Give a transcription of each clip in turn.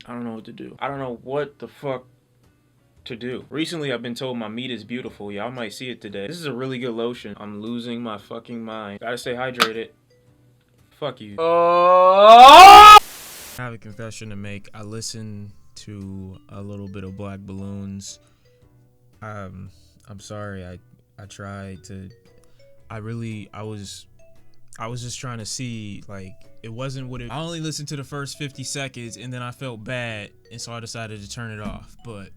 I don't know what to do. I don't know what the fuck to do. Recently, I've been told my meat is beautiful. Y'all might see it today. This is a really good lotion. I'm losing my fucking mind. Gotta stay hydrated. Fuck you. I have a confession to make. I listened to a little bit of Black Balloons. I'm sorry. I tried to. I was just trying to see, like, it wasn't what it. I only listened to the first 50 seconds and then I felt bad, and so I decided to turn it off. But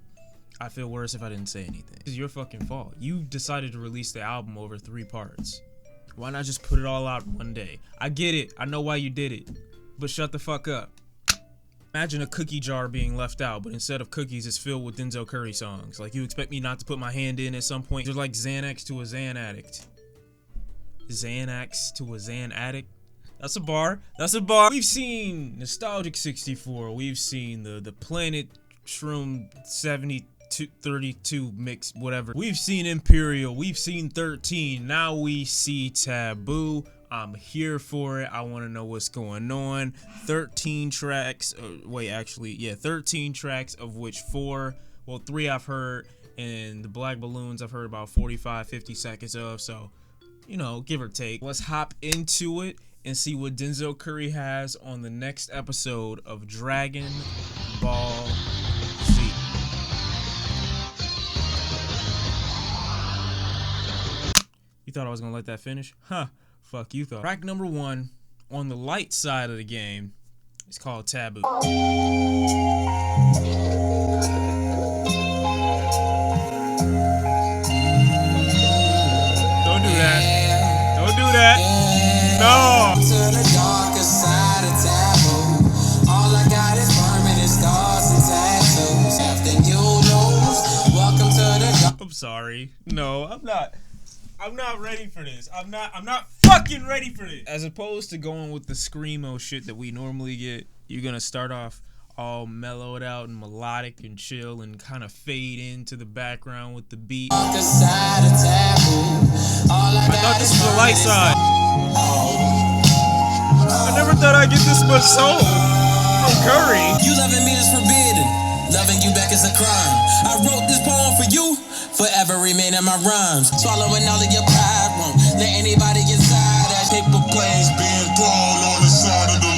I feel worse if I didn't say anything. It's your fucking fault. You decided to release the album over 3 parts. Why not just put it all out one day? I get it. I know why you did it. But shut the fuck up. Imagine a cookie jar being left out, but instead of cookies, it's filled with Denzel Curry songs. Like, you expect me not to put my hand in at some point? You're like Xanax to a Xan addict. Xanax to a Xan addict? That's a bar. That's a bar. We've seen Nostalgic 64. We've seen the Planet Shroom 32 mix, whatever. We've seen Imperial. We've seen 13. Now we see Taboo. I'm here for it. I want to know what's going on. 13 tracks. 13 tracks, of which 3 I've heard, and the Black Balloons I've heard about 45, 50 seconds of. So, you know, give or take. Let's hop into it and see what Denzel Curry has on the next episode of Dragon Ball Z. You thought I was gonna let that finish? Huh. Fuck you thought. Track number 1 on the light side of the game is called Taboo. Don't do that. Don't do that. No. To the darker side of Taboo. All I got is permanent scars and tattoos. After you lose, welcome to the. I'm sorry. No, I'm not. I'm not ready for this. I'm not fucking ready for this. As opposed to going with the screamo shit that we normally get, you're gonna start off all mellowed out and melodic and chill and kind of fade into the background with the beat. I thought this was the light side. I never thought I'd get this much soul from Curry. You loving me is forbidden. Loving you back is a crime. I wrote this poem for you. Forever remain in my rhymes. Swallowing all of your pride. Won't let anybody inside. That paper planes being thrown on the side of the law.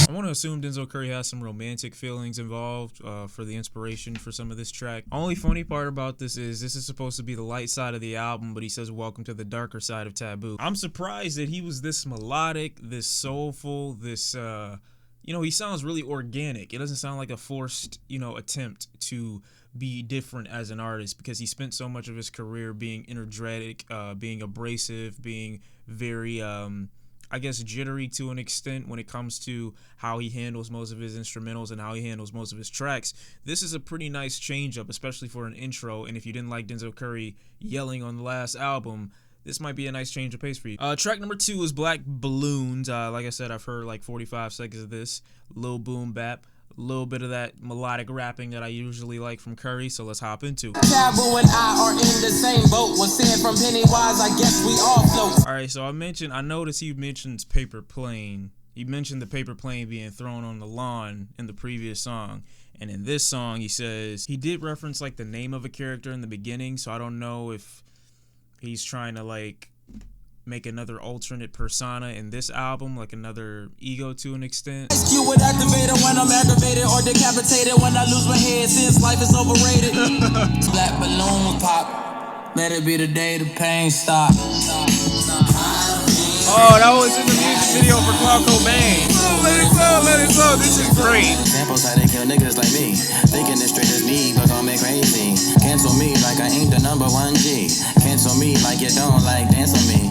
I want to assume Denzel Curry has some romantic feelings involved for the inspiration for some of this track. Only funny part about this is supposed to be the light side of the album, but he says welcome to the darker side of Taboo. I'm surprised that he was this melodic, this soulful, this you know, he sounds really organic. It doesn't sound like a forced, you know, attempt to be different as an artist, because he spent so much of his career being energetic, being abrasive, being very, I guess, jittery to an extent when it comes to how he handles most of his instrumentals and how he handles most of his tracks. This is a pretty nice change up, especially for an intro. And if you didn't like Denzel Curry yelling on the last album, this might be a nice change of pace for you. Track number 2 is Black Balloons. Like I said, I've heard like 45 seconds of this. Lil boom bap. A little bit of that melodic rapping that I usually like from Curry, so let's hop into it. Taboo and I are in the same boat. Was said from Pennywise, I guess we all float. Alright, so I noticed he mentions paper plane. He mentioned the paper plane being thrown on the lawn in the previous song. And in this song, he says, he did reference like the name of a character in the beginning, so I don't know if he's trying to like make another alternate persona in this album, like another ego to an extent. You would activate it when I'm aggravated or decapitated when I lose my head since life is overrated. Black balloon pop, let it be the day the pain stop. Oh, that was in the music video for Clout Cobain. Let it go, this is great. Examples how they kill niggas like me. Thinking as straight as me, but gon' make crazy. Cancel me like I ain't the number 1 G. Cancel me like you don't like dance on me.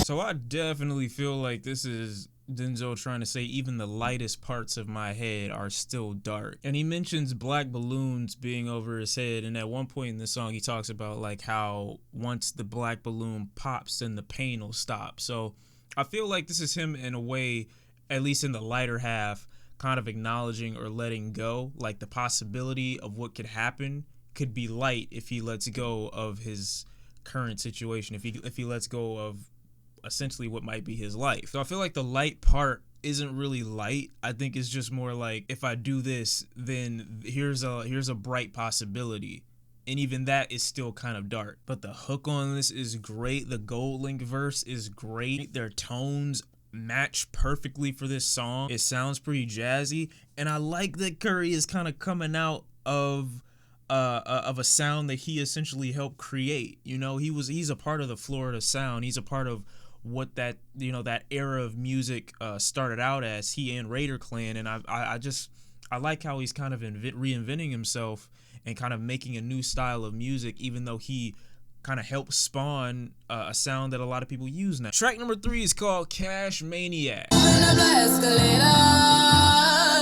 So I definitely feel like this is Denzel trying to say even the lightest parts of my head are still dark. And he mentions black balloons being over his head, and at one point in the song he talks about like how once the black balloon pops then the pain will stop. So I feel like this is him in a way, at least in the lighter half, kind of acknowledging or letting go, like the possibility of what could happen could be light if he lets go of his current situation, if he lets go of essentially what might be his life. So I feel like the light part isn't really light. I think it's just more like, if I do this, then here's a bright possibility. And even that is still kind of dark. But the hook on this is great. The GoldLink verse is great. Their tones match perfectly for this song. It sounds pretty jazzy. And I like that Curry is kind of coming out of a sound that he essentially helped create. You know, he's a part of the Florida sound. He's a part of what that, you know, that era of music started out as, he and Raider Klan. And I like how he's kind of reinventing himself and kind of making a new style of music, even though he kind of helped spawn a sound that a lot of people use now. Track number 3 is called Cash Maniac.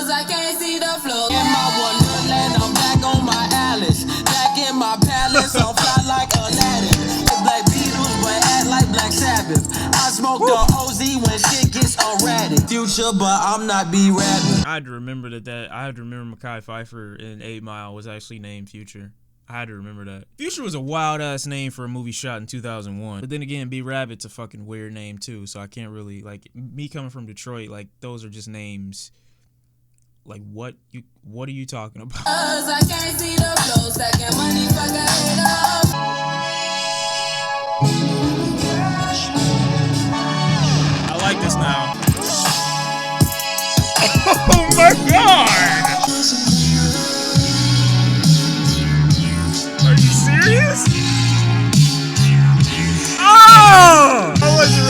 I can't see the floor. In my wonderland, I'm back on my Alice. Back in my palace, I'm fly like Aladdin. The Black Beatles, but act like Black Sabbath. I smoke the OZ when shit gets erratic. Future, but I'm not B-rapping. I had to remember I had to remember Mekhi Phifer in 8 Mile was actually named Future. I had to remember that. Future was a wild ass name for a movie shot in 2001. But then again, B-Rabbit's a fucking weird name too. So I can't really, like, me coming from Detroit, like, those are just names. Like, what are you talking about? I can't see the flow, stacking money, fuck it up. I like this now. Oh my god! Are you serious? Oh! I wasn't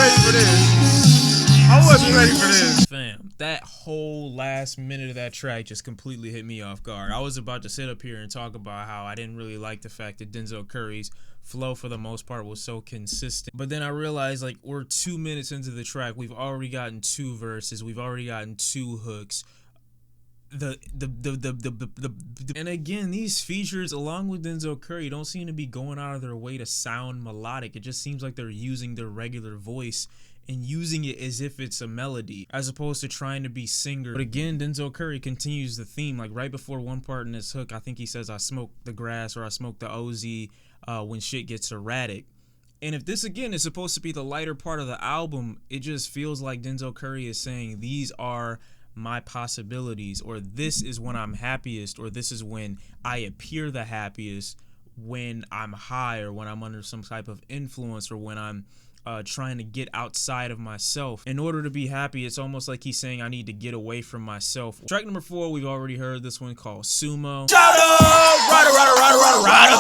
ready for this. Fam, that whole last minute of that track just completely hit me off guard. I was about to sit up here and talk about how I didn't really like the fact that Denzel Curry's flow for the most part was so consistent. But then I realized, like, we're 2 minutes into the track. We've already gotten 2 verses. We've already gotten 2 hooks. And again, these features along with Denzel Curry don't seem to be going out of their way to sound melodic. It just seems like they're using their regular voice and using it as if it's a melody, as opposed to trying to be singer. But again, Denzel Curry continues the theme. Like, right before one part in this hook, I think he says, I smoke the grass, or I smoke the OZ when shit gets erratic. And if this, again, is supposed to be the lighter part of the album, it just feels like Denzel Curry is saying, these are my possibilities, or this is when I'm happiest, or this is when I appear the happiest, when I'm high, or when I'm under some type of influence, or when I'm trying to get outside of myself. In order to be happy, it's almost like he's saying I need to get away from myself. Track number 4, we've already heard this one, called Sumo. Shout out! Rider.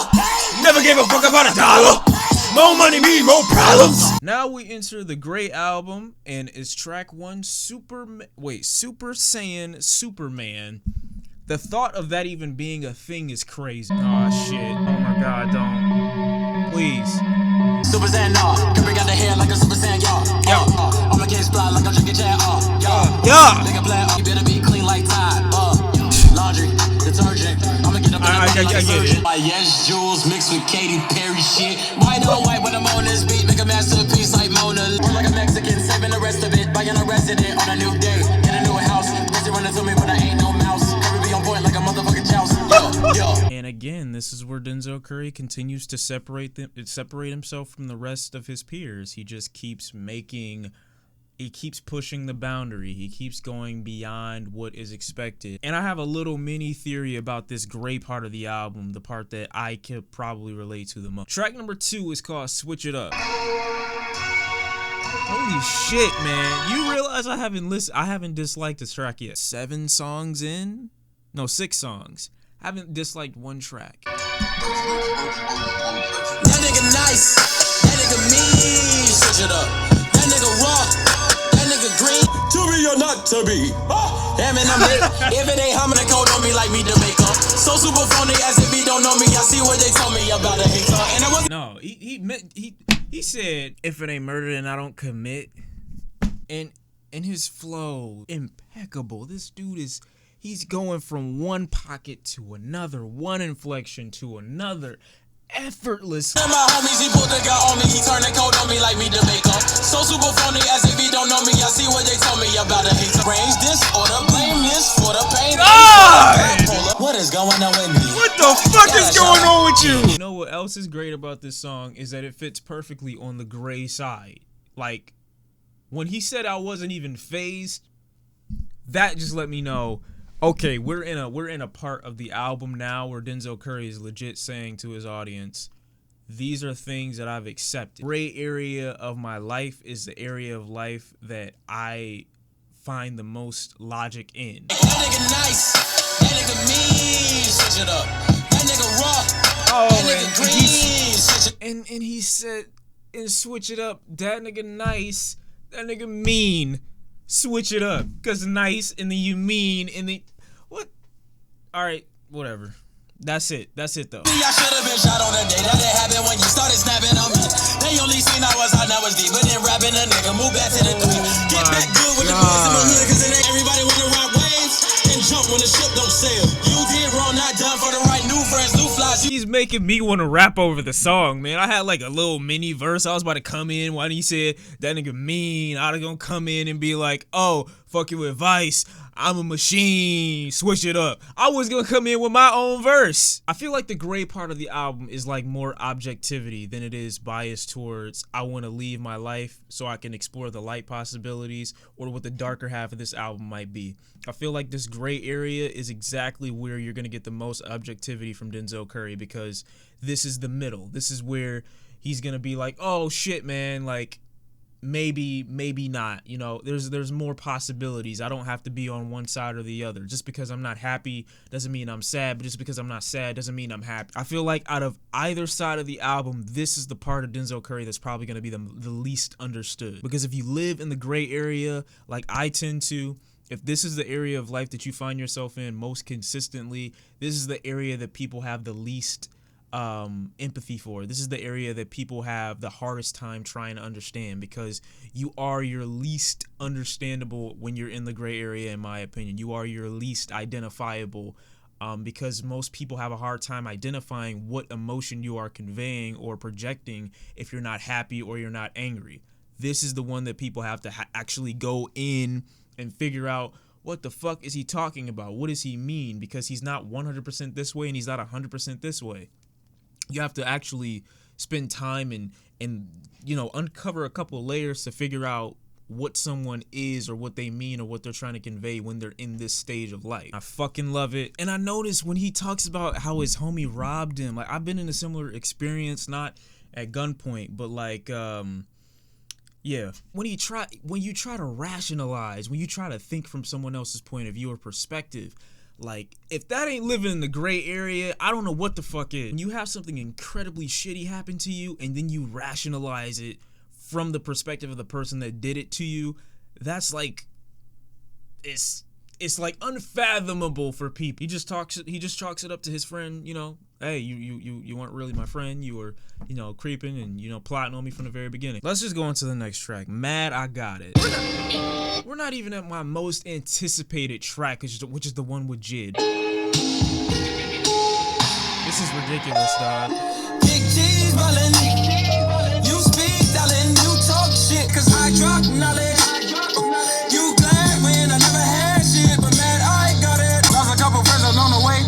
Never gave a fuck about $1. More money, me, more problems. Now we enter the great album, and it's track 1, Super Saiyan Superman. The thought of that even being a thing is crazy. Oh shit. Oh my god, don't. Please. Super Saiyan, Curry got the hair like a Super Saiyan, I'm a case fly like I'm drinking J.I.D. Nigga plan, you better be clean like Tide. Laundry, detergent. I'ma get up in I get it. My yes jewels mixed with Katy Perry shit. White on white when I'm on this beat, make a masterpiece like Mona. Work like a Mexican, saving the rest of it, buying a resident on a new day. Get a new house, busy running to me, but I ain't no mouse. Curry be on point like a motherfucking joust. And again, this is where Denzel Curry continues to separate himself from the rest of his peers. He just keeps pushing the boundary. He keeps going beyond what is expected. And I have a little mini theory about this gray part of the album, the part that I could probably relate to the most. Track number 2 is called Switch It Up. Holy shit, man. You realize I haven't disliked this track yet. 7 songs in? No, 6 songs. I haven't disliked one track. That nigga nice. That nigga mean. Switch it up. That nigga raw. That nigga green. To be or not to be. Damn it, I'm lit. If it ain't humming the code on me like me to make up. So super phony as if he don't know me. I see what they told me about a hater. And it was no, he said, if it ain't murder then I don't commit. And his flow, impeccable. This dude he's going from one pocket to another, one inflection to another, effortless. And my homies, he pulled the gun on me, he turned the code on me like me to make up. So super phony as if he don't know me. I see what they told me about a hater. Range this or the blame this for the pain. What is going on with me? What the fuck is going on with you? You know what else is great about this song is that it fits perfectly on the gray side. Like, When he said I wasn't even phased, that just let me know, okay, we're in a part of the album now where Denzel Curry is legit saying to his audience, these are things that I've accepted. Gray area of my life is the area of life that I find the most logic in. That nigga nice. That nigga mean. Switch it up. That nigga raw. Oh, that nigga green. and he said, and switch it up. That nigga nice. That nigga mean. Switch it up. Cause nice and then you mean and then what? All right, whatever. That's it though. I should have been shot on the day that it happened when you started snapping on me. They only seen I was hot, now was deep, but then rapping a nigga, move back to the three. Get back good with the boys in my hood, cause it ain't everybody wanna ride waves and jump when the ship don't sail. You did wrong, not done for the right, new friends, new flies. He's making me want to rap over the song, man. I had like a little mini verse. I was about to come in when he said that nigga mean. I was gonna come in and be like, oh, fuck you with Vice. I'm a machine, switch it up. I was gonna come in with my own verse. I feel like the gray part of the album is like more objectivity than it is biased towards I want to leave my life so I can explore the light possibilities or what the darker half of this album might be. I feel like this gray area is exactly where you're gonna get the most objectivity from Denzel Curry because this is the middle. This is where he's gonna be like, oh shit, man, like, maybe not, you know, there's more possibilities. I don't have to be on one side or the other. Just because I'm not happy doesn't mean I'm sad, but just because I'm not sad doesn't mean I'm happy. I feel like out of either side of the album, this is the part of Denzel Curry that's probably going to be the least understood, because if you live in the gray area like I tend to, if this is the area of life that you find yourself in most consistently, this is the area that people have the least empathy for. This is the area that people have the hardest time trying to understand, because you are your least understandable when you're in the gray area, in my opinion. You are your least identifiable, because most people have a hard time identifying what emotion you are conveying or projecting if you're not happy or you're not angry. This is the one that people have to actually go in and figure out, what the fuck is he talking about? What does he mean? Because he's not 100% this way and he's not 100% this way. You have to actually spend time and you know, uncover a couple of layers to figure out what someone is or what they mean or what they're trying to convey when they're in this stage of life. I fucking love it. And I noticed when he talks about how his homie robbed him, like, I've been in a similar experience, not at gunpoint, but like yeah, when you try to rationalize, when you try to think from someone else's point of view or perspective, like, if that ain't living in the gray area, I don't know what the fuck is. When you have something incredibly shitty happen to you and then you rationalize it from the perspective of the person that did it to you, that's like, it's like unfathomable for people. He just chalks it up to his friend, you know, hey, you weren't really my friend. You were, you know, creeping and, you know, plotting on me from the very beginning. Let's just go on to the next track. Mad I Got It. We're not even at my most anticipated track, which is the one with J.I.D. This is ridiculous, dog. Big G's ballin'. You speak, darling. You talk shit, cause I drop knowledge. You glad when I never had shit, but man, I got it. Lost a couple friends along the way.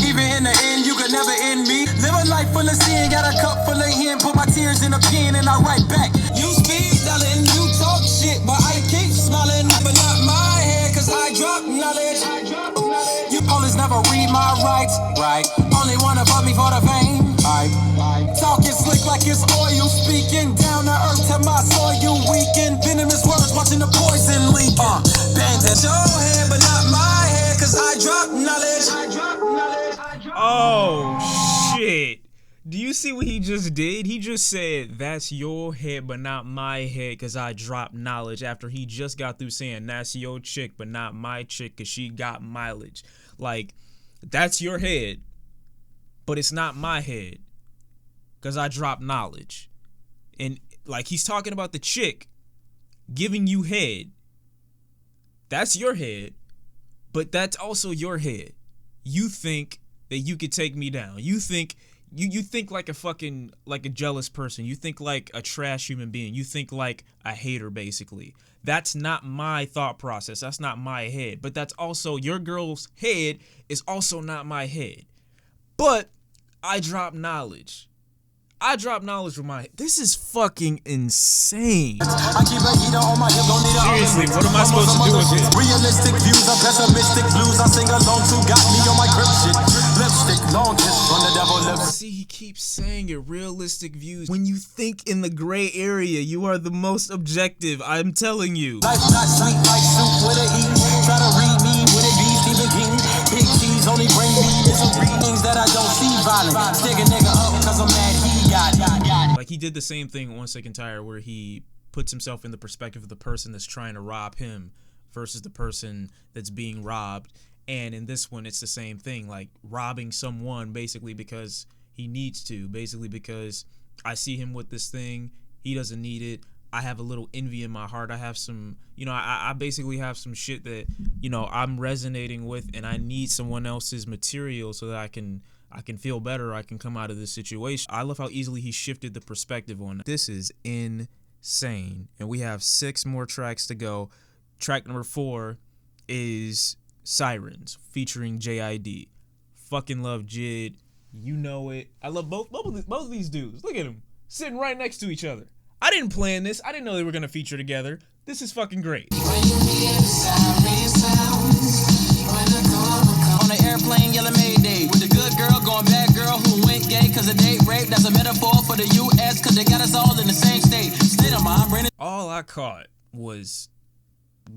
Even in the end, you could never end me. Live a life full of sin, got a cup full of hen. Put my tears in a pen and I write back. You speak, darling. You talk shit, but I keep smiling. But not my head, cause I drop knowledge. You always never read my rights, right? Only wanna fuck me for the fame, right? Talking slick like it's oil, speaking down to earth to my soul. You weaken, venomous words, watching the poison leak. Bangs at your head, but not my head, cause I drop knowledge. Oh shit. Do you see what he just did? He just said, that's your head, but not my head, because I dropped knowledge, after he just got through saying, that's your chick, but not my chick, because she got mileage. Like, that's your head, but it's not my head, because I dropped knowledge. And, like, he's talking about the chick giving you head. That's your head, but that's also your head. You think that you could take me down. You think... You think like a jealous person. You think like a trash human being. You think like a hater, basically. That's not my thought process. That's not my head. But that's also, your girl's head is also not my head. But I drop knowledge. I drop knowledge from my. This is fucking insane. I keep a heater on my hip, don't need a Seriously, what am I supposed to do with this? Realistic views of pessimistic blues. I sing along to got me on my grip shit. Lipstick, long kiss from the devil lips. See, he keeps saying it. Realistic views. When you think in the gray area, you are the most objective. I'm telling you. Life not sweet like soup with an E. Try to read me with a B. Stephen King. Big cheese only bring me misery. Things that I don't see violent. Stick a nigga up cause I'm mad he got it. Like he did the same thing on One Second Tire where he puts himself in the perspective of the person that's trying to rob him versus the person that's being robbed. And in this one, it's the same thing, like robbing someone basically because he needs to, basically because I see him with this thing, he doesn't need it. I have a little envy in my heart. I have some, you know, I basically have some shit that, you know, I'm resonating with, and I need someone else's material so that I can feel better. I can come out of this situation. I love how easily he shifted the perspective on it. This is insane. And we have 6 more tracks to go. Track number 4 is Sirens featuring J.I.D. Fucking love J.I.D. You know it. I love both of these dudes. Look at them sitting right next to each other. I didn't plan this. I didn't know they were gonna feature together. This is fucking great. On the airplane, yelling Mayday. With the good girl going bad girl who went gay cause of date rape. That's a metaphor for the U.S. cause they got us all in the same state. State of mind, Brandon. All I caught was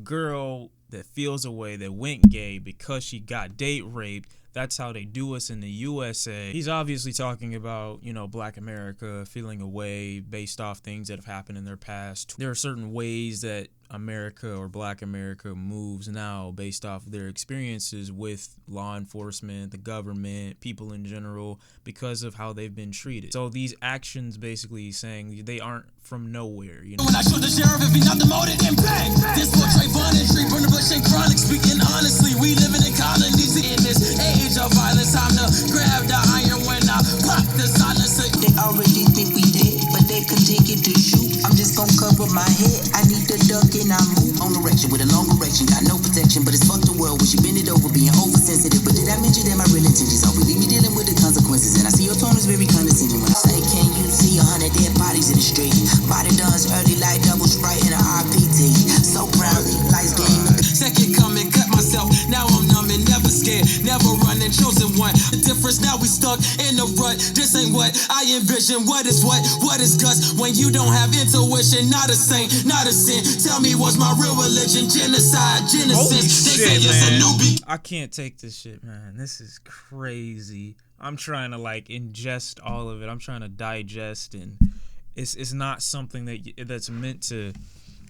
girl that feels a way that went gay because she got date raped. That's how they do us in the USA. He's obviously talking about, you know, Black America feeling a way based off things that have happened in their past. There are certain ways that America or Black America moves now based off their experiences with law enforcement, the government, people in general, because of how they've been treated. So these actions basically saying they aren't from nowhere, you know. When I shoot the sheriff, if he's not demoted, then bang. This for Trayvon and Street, burn the bush and chronic. Speaking honestly, we living in colonies in this age of violence. Time to grab the iron when I pop the silencer. They already think we dead, but they continue to shoot. I'm just gonna cover my head. I need to duck and I move on direction with a long erection. Got no protection, but it's fuck the world when she bend it over, being oversensitive. But did I mention that my real intentions are really me dealing with the consequences? And I see your tone is very condescending when I say, can you see 100 dead bodies in the street? Body dons early like double sprite in a RPT. So proudly, life's game. Second coming, cut myself. Now I'm numb and never scared, never running, chosen one. The difference now we stuck in the rut. This ain't what I envision. What is guts when you don't have intuition? Not a saint, not a sin. Tell me what's my real religion? Genocide, genesis. They say it's a newbie. I can't take this shit, man. This is crazy. I'm trying to like ingest all of it. I'm trying to digest, and it's not something that's meant to.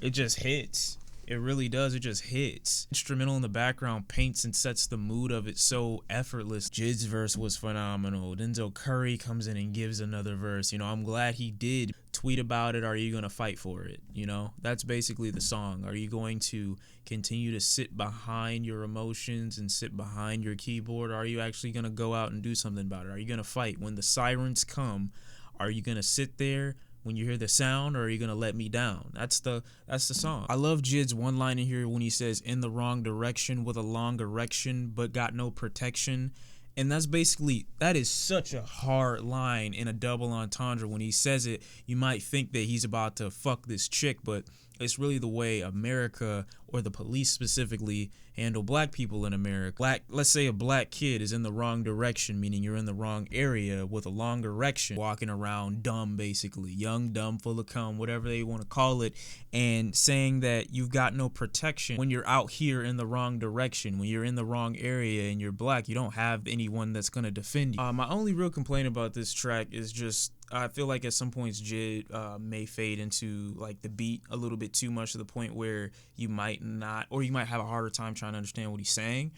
It just hits. It really does. It just hits. Instrumental in the background paints and sets the mood of it so effortless. J.I.D's verse was phenomenal. Denzel Curry comes in and gives another verse. You know, I'm glad he did tweet about it. Are you going to fight for it? You know, that's basically the song. Are you going to continue to sit behind your emotions and sit behind your keyboard? Or are you actually going to go out and do something about it? Are you going to fight? When the sirens come, are you going to sit there when you hear the sound, or are you gonna let me down? That's the song. I love J.I.D's one line in here when he says, in the wrong direction with a long erection but got no protection. And that's basically, that is such a hard line in a double entendre. When he says it, you might think that he's about to fuck this chick, but it's really the way America, or the police specifically, handle black people in America. Let's say a black kid is in the wrong direction, meaning you're in the wrong area with a long erection, walking around dumb, basically, young, dumb, full of cum, whatever they want to call it, and saying that you've got no protection when you're out here in the wrong direction, when you're in the wrong area and you're black. You don't have anyone that's gonna defend you. My only real complaint about this track is just, I feel like at some points J.I.D may fade into like the beat a little bit too much, to the point where you might not, or you might have a harder time trying to understand what he's saying.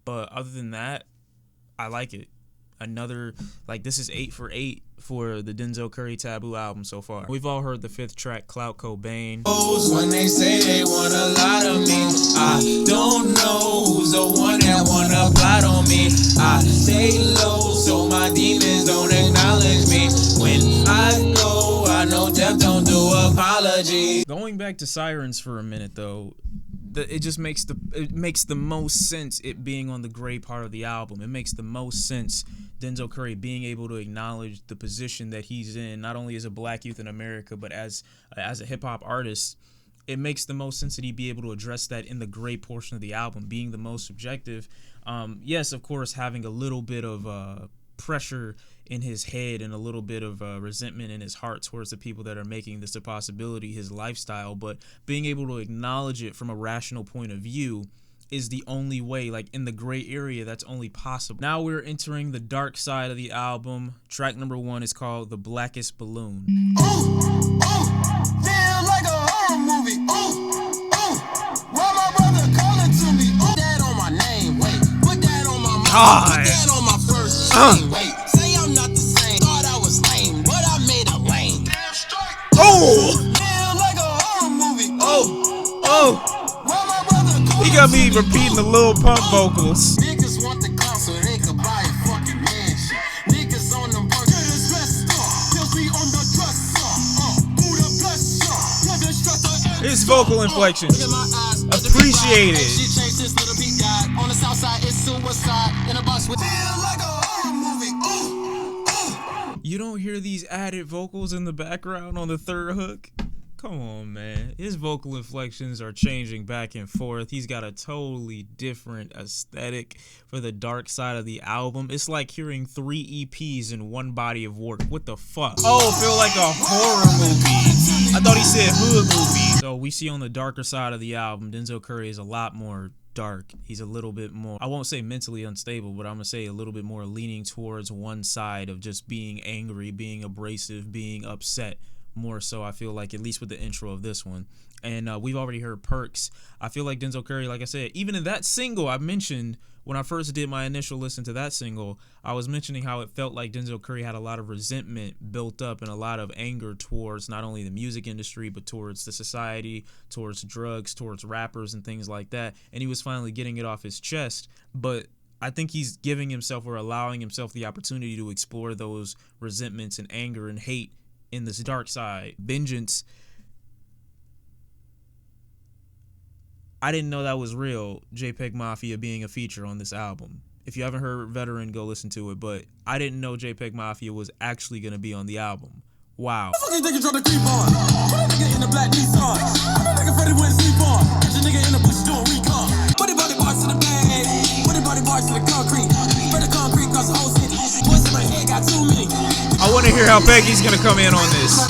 But other than that, I like it. Another, like, this is 8 for 8 for the Denzel Curry Taboo album so far. We've all heard the 5th track, Clout Cobain. When they say they want a lot of me, I don't know who's the one that wanna plot on me. I stay low so my demons don't acknowledge me. When I go, I know death don't do apology. Going back to Sirens for a minute though, it just makes the most sense it being on the gray part of the album. It makes the most sense Denzel Curry being able to acknowledge the position that he's in, not only as a black youth in America, but as a hip-hop artist. It makes the most sense that he be able to address that in the great portion of the album, being the most subjective. Yes, of course, having a little bit of pressure in his head and a little bit of resentment in his heart towards the people that are making this a possibility, his lifestyle, but being able to acknowledge it from a rational point of view is the only way. Like, in the gray area, that's only possible. Now we're entering the dark side of the album. Track number 1 is called The Blackest Balloon. Feel like a horror movie. Why my brother calling to me? Put that on my name, wait. Put that on my mom. Put that on my first chain, wait. Say I'm not the same. Thought I was lame, but I made a lane. Feel like a horror movie. Why my brother calling? He got me repeating the Lil Pump vocals. Niggas want the car so they could buy a fucking mansion. Niggas on them birds. Get his vest off. Pills be on the dresser. Buddha bless ya. Never stress her. His vocal inflections. Appreciate it. She changed this little beat guy. On the south side, it's suicide. In a box with. Feel like a horror movie. You don't hear these added vocals in the background on the third hook? Come on, man. His vocal inflections are changing back and forth. He's got a totally different aesthetic for the dark side of the album. It's like hearing 3 EPs in one body of work. What the fuck? Oh, feel like a horror movie. I thought he said hood movie. So we see on the darker side of the album, Denzel Curry is a lot more dark. He's a little bit more, I won't say mentally unstable, but I'm gonna say a little bit more leaning towards one side of just being angry, being abrasive, being upset. More so, I feel like, at least with the intro of this one. And we've already heard Percz. I feel like Denzel Curry, like I said, even in that single I mentioned, when I first did my initial listen to that single, I was mentioning how it felt like Denzel Curry had a lot of resentment built up and a lot of anger towards not only the music industry, but towards the society, towards drugs, towards rappers and things like that. And he was finally getting it off his chest. But I think he's giving himself, or allowing himself, the opportunity to explore those resentments and anger and hate in this dark side. Vengeance. I didn't know that was real, JPGMAFIA being a feature on this album. If you haven't heard Veteran, go listen to it, but I didn't know JPGMAFIA was actually going to be on the album. Wow. Fucking nigga trying to creep on. Put a nigga in the black Nissan. Put a nigga Freddy went sleep on. Catch a nigga in the bush doing recon. Body parts to the bag. Body parts to the concrete. Spread the concrete across the whole city. Voice in my head got too many. I want to hear how Peggy's going to come in on this.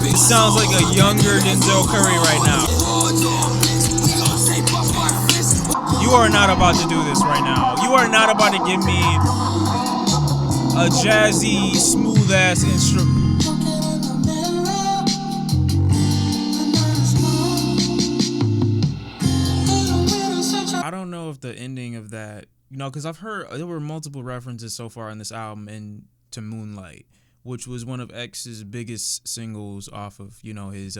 It sounds like a younger Denzel Curry right now. You are not about to do this right now. You are not about to give me a jazzy, smooth ass instrument. I don't know if the ending of that, you know, because I've heard there were multiple references so far in this album and to Moonlight, which was one of X's biggest singles off of, you know, his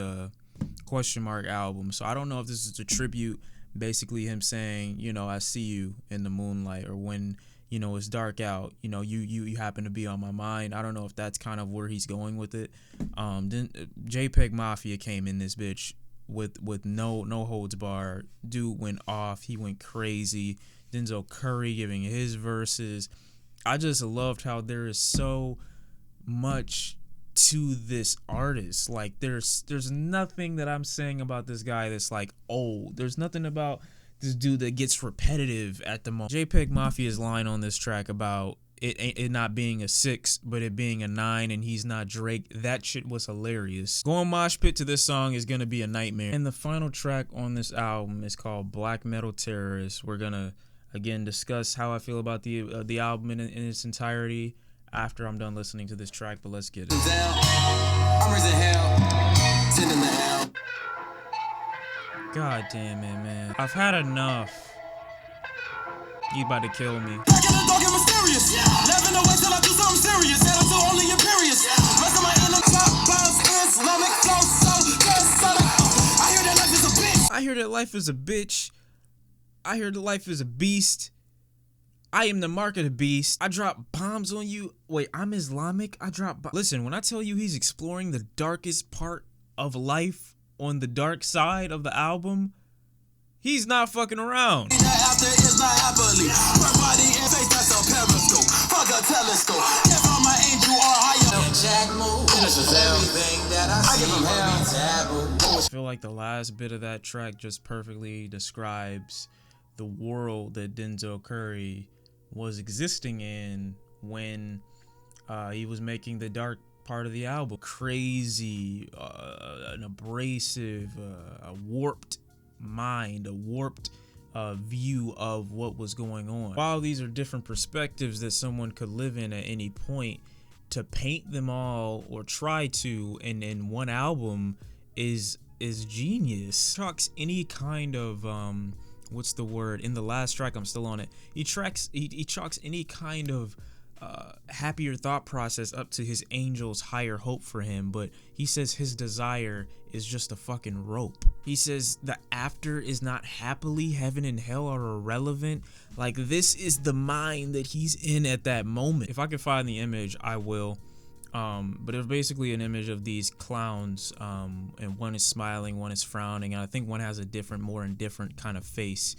Question Mark album. So I don't know if this is a tribute, basically him saying, you know, I see you in the moonlight, or when, you know, it's dark out, you know, you happen to be on my mind. I don't know if that's kind of where he's going with it. Then JPGMAFIA came in this bitch with no holds barred. Dude went off. He went crazy. Denzel Curry giving his verses. I just loved how there is so much to this artist. Like there's nothing that I'm saying about this guy that's like old. There's nothing about this dude that gets repetitive at the moment. JPGMAFIA's line on this track about it not being a 6 but it being a 9 and he's not Drake, that shit was hilarious. Going mosh pit to this song is gonna be a nightmare. And the final track on this album is called Black Metal Terrorist. We're gonna again discuss how I feel about the album in its entirety after I'm done listening to this track, but let's get it. I'm raising hell, sending the hell. God damn it, man. I've had enough. You about to kill me. Back in the dark and mysterious. Never know wait till I do something serious. Head up to only imperious. Rest of my inner top bounce, Islamic flow, so just solid. I hear that life is a bitch. I hear that life is a bitch. I hear the life is a beast. I am the mark of the beast. I drop bombs on you. Wait, I'm Islamic? I drop Listen, when I tell you he's exploring the darkest part of life on the dark side of the album, he's not fucking around. After is not happily. Her body in face, that's a periscope. Fuck a telescope. If I'm an angel or higher. Jack move. This is everything that I give him hell. I feel like the last bit of that track just perfectly describes the world that Denzel Curry was existing in when he was making the dark part of the album. Crazy, an abrasive, a warped mind, a warped view of what was going on. While these are different perspectives that someone could live in at any point, to paint them all or try to in one album is genius. Trucks any kind of what's the word? In the last track, I'm still on it. He chalks any kind of happier thought process up to his angel's higher hope for him, but he says his desire is just a fucking rope. He says the after is not happily, heaven and hell are irrelevant. Like, this is the mind that he's in at that moment. If I could find the image, I will. But it was basically an image of these clowns, and one is smiling, one is frowning, and I think one has a more indifferent kind of face.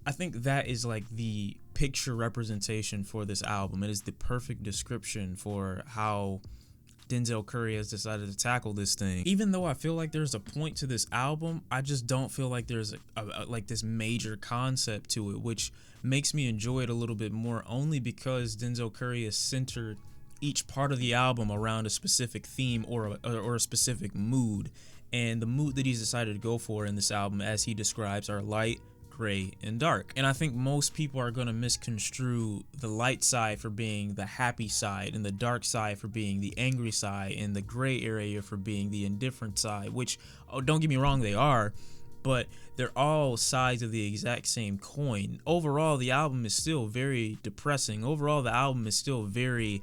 I think that is like the picture representation for this album. It is the perfect description for how Denzel Curry has decided to tackle this thing. Even though I feel like there's a point to this album, I just don't feel like there's like this major concept to it, which makes me enjoy it a little bit more, only because Denzel Curry has centered each part of the album around a specific theme or a specific mood. And the mood that he's decided to go for in this album, as he describes, are light, gray, and dark. And I think most people are going to misconstrue the light side for being the happy side, and the dark side for being the angry side, and the gray area for being the indifferent side, which, oh, don't get me wrong, they are, but they're all sides of the exact same coin. Overall, the album is still very depressing. Overall, the album is still very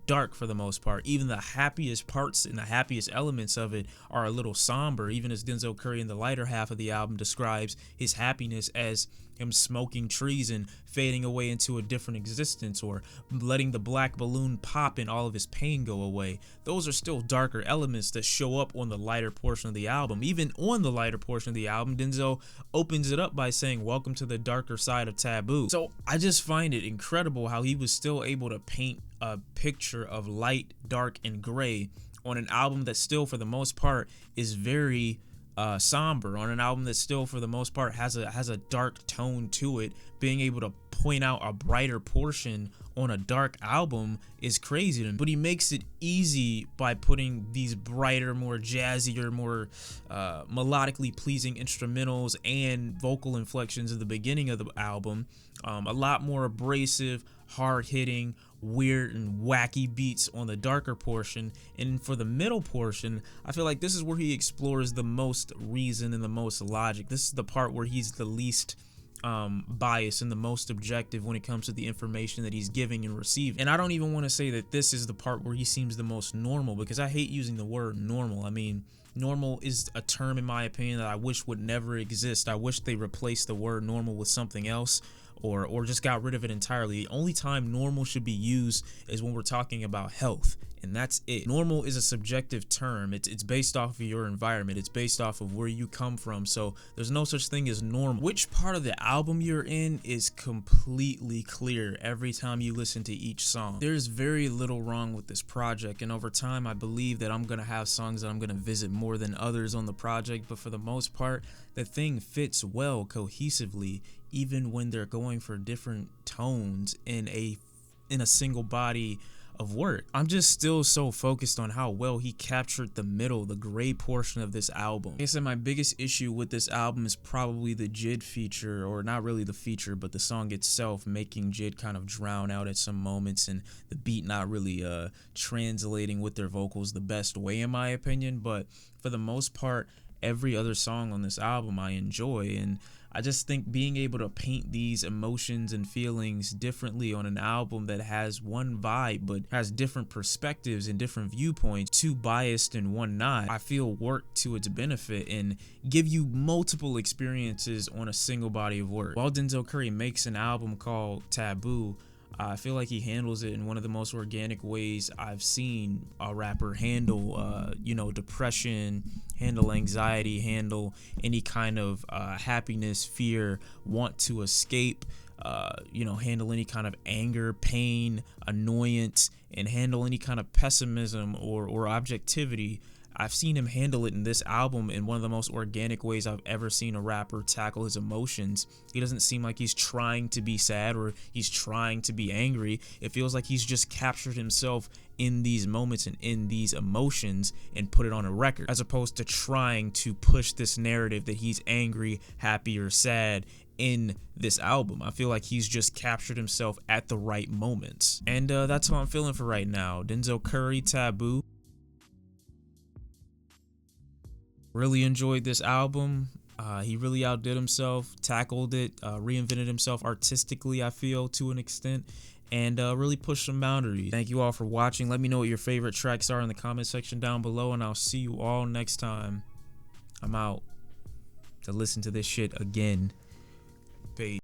dark for the most part. Even the happiest parts and the happiest elements of it are a little somber, even as Denzel Curry in the lighter half of the album describes his happiness as him smoking trees and fading away into a different existence, or letting the black balloon pop and all of his pain go away. Those are still darker elements that show up on the lighter portion of the album. Even on the lighter portion of the album, Denzel opens it up by saying, "Welcome to the darker side of Taboo." So I just find it incredible how he was still able to paint a picture of light, dark, and gray on an album that still, for the most part, is very somber, on an album that still for the most part has a dark tone to it. Being able to point out a brighter portion on a dark album is crazy to me. But he makes it easy by putting these brighter, more jazzier, more melodically pleasing instrumentals and vocal inflections at the beginning of the album. A lot more abrasive, hard-hitting, weird and wacky beats on the darker portion. And for the middle portion, I feel like this is where he explores the most reason and the most logic. This is the part where he's the least biased and the most objective when it comes to the information that he's giving and receiving. And I don't even want to say that this is the part where he seems the most normal, because I hate using the word normal. I mean, normal is a term, in my opinion, that I wish would never exist. I wish they replaced the word normal with something else, or just got rid of it entirely. The only time normal should be used is when we're talking about health, and that's it. Normal is a subjective term. It's based off of your environment. It's based off of where you come from. So there's no such thing as normal. Which part of the album you're in is completely clear every time you listen to each song. There's very little wrong with this project, and over time I believe that I'm gonna have songs that I'm gonna visit more than others on the project, but for the most part the thing fits well cohesively, even when they're going for different tones in a single body of work. I'm just still so focused on how well he captured the middle, the gray portion of this album. Like I said, my biggest issue with this album is probably the J.I.D feature, or not really the feature, but the song itself, making J.I.D kind of drown out at some moments, and the beat not really translating with their vocals the best way, in my opinion. But for the most part, every other song on this album I enjoy, and I just think being able to paint these emotions and feelings differently on an album that has one vibe but has different perspectives and different viewpoints, two biased and one not, I feel work to its benefit and give you multiple experiences on a single body of work. While Denzel Curry makes an album called Taboo, I feel like he handles it in one of the most organic ways I've seen a rapper handle, depression, handle anxiety, handle any kind of happiness, fear, want to escape, handle any kind of anger, pain, annoyance, and handle any kind of pessimism or objectivity. I've seen him handle it in this album in one of the most organic ways I've ever seen a rapper tackle his emotions. He doesn't seem like he's trying to be sad or he's trying to be angry. It feels like he's just captured himself in these moments and in these emotions and put it on a record, as opposed to trying to push this narrative that he's angry, happy, or sad in this album. I feel like he's just captured himself at the right moments. And that's how I'm feeling for right now. Denzel Curry, Taboo. Really enjoyed this album. He really outdid himself, tackled it, reinvented himself artistically, I feel, to an extent, and really pushed some boundaries. Thank you all for watching. Let me know what your favorite tracks are in the comment section down below, and I'll see you all next time. I'm out to listen to this shit again. Peace.